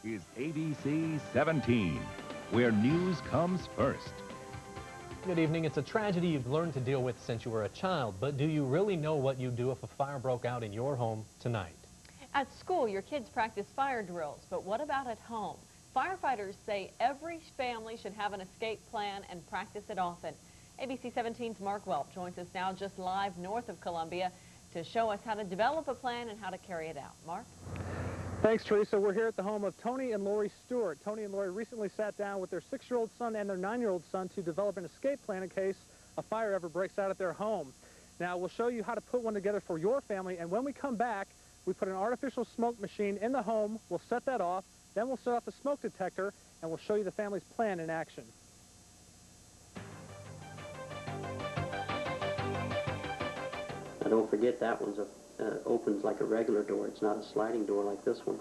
is ABC 17, where news comes first. Good evening. It's a tragedy you've learned to deal with since you were a child, but do you really know what you'd do if a fire broke out in your home tonight? At school, your kids practice fire drills, but what about at home? Firefighters say every family should have an escape plan and practice it often. ABC 17's Mark Welp joins us now just live north of Columbia to show us how to develop a plan and how to carry it out. Mark? Thanks, Teresa. We're here at the home of Tony and Lori Stewart. Tony and Lori recently sat down with their 6-year-old son and their 9-year-old son to develop an escape plan in case a fire ever breaks out at their home. Now, we'll show you how to put one together for your family, and when we come back, we put an artificial smoke machine in the home. We'll set that off, then we'll set off the smoke detector, and we'll show you the family's plan in action. Now don't forget that one's opens like a regular door. It's not a sliding door like this one.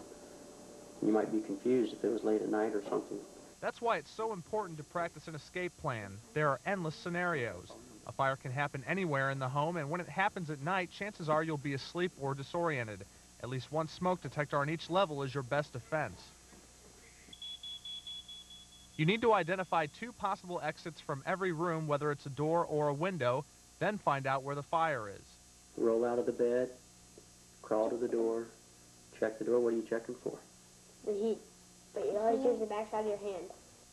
You might be confused if it was late at night or something. That's why it's so important to practice an escape plan. There are endless scenarios. A fire can happen anywhere in the home, and when it happens at night, chances are you'll be asleep or disoriented. At least one smoke detector on each level is your best defense. You need to identify 2 possible exits from every room, whether it's a door or a window, then find out where the fire is. Roll out of the bed, crawl to the door, check the door. What are you checking for? The heat. But you always use the backside of your hand.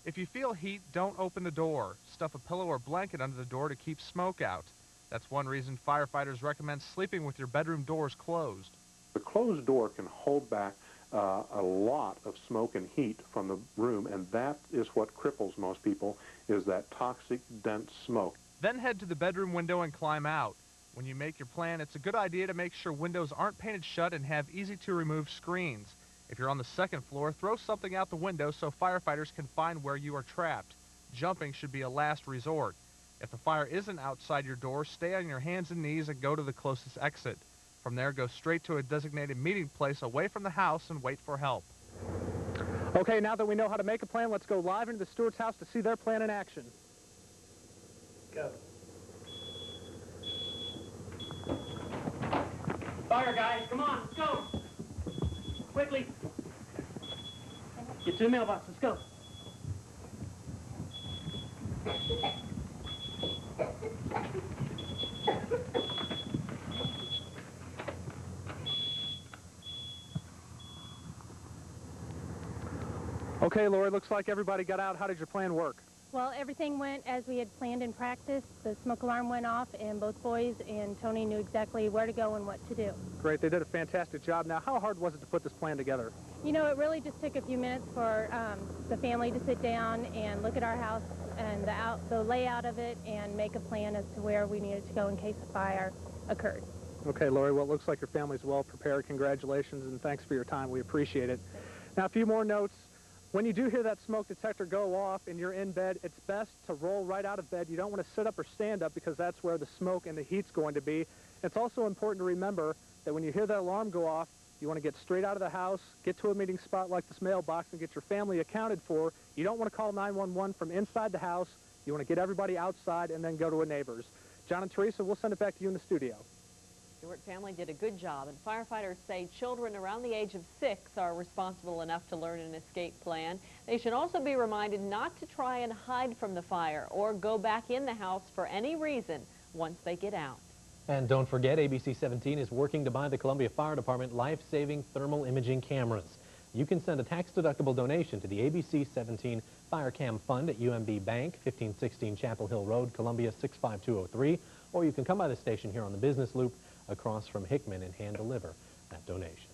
If you feel heat, don't open the door. Stuff a pillow or blanket under the door to keep smoke out. That's one reason firefighters recommend sleeping with your bedroom doors closed. The closed door can hold back a lot of smoke and heat from the room, and that is what cripples most people, is that toxic, dense smoke. Then head to the bedroom window and climb out. When you make your plan, it's a good idea to make sure windows aren't painted shut and have easy-to-remove screens. If you're on the 2nd floor, throw something out the window so firefighters can find where you are trapped. Jumping should be a last resort. If the fire isn't outside your door, stay on your hands and knees and go to the closest exit. From there, go straight to a designated meeting place away from the house and wait for help. Okay, now that we know how to make a plan, let's go live into the Stewart's house to see their plan in action. Go. Fire, guys, come on, let's go. Quickly. Get to the mailbox, let's go. Okay, Lori, looks like everybody got out. How did your plan work? Well, everything went as we had planned in practice. The smoke alarm went off, and both boys and Tony knew exactly where to go and what to do. Great. They did a fantastic job. Now, how hard was it to put this plan together? You know, it really just took a few minutes for the family to sit down and look at our house and the layout of it and make a plan as to where we needed to go in case a fire occurred. Okay, Lori, well, it looks like your family's well prepared. Congratulations, and thanks for your time. We appreciate it. Now, a few more notes. When you do hear that smoke detector go off and you're in bed, it's best to roll right out of bed. You don't want to sit up or stand up because that's where the smoke and the heat's going to be. It's also important to remember that when you hear that alarm go off, you want to get straight out of the house, get to a meeting spot like this mailbox, and get your family accounted for. You don't want to call 911 from inside the house. You want to get everybody outside and then go to a neighbor's. John and Teresa, we'll send it back to you in the studio. Stewart family did a good job, and firefighters say children around the age of 6 are responsible enough to learn an escape plan. They should also be reminded not to try and hide from the fire or go back in the house for any reason once they get out. And don't forget, ABC 17 is working to buy the Columbia Fire Department life-saving thermal imaging cameras. You can send a tax-deductible donation to the ABC 17 Fire Cam Fund at UMB Bank, 1516 Chapel Hill Road, Columbia 65203, or you can come by the station here on the Business Loop across from Hickman and hand deliver that donation.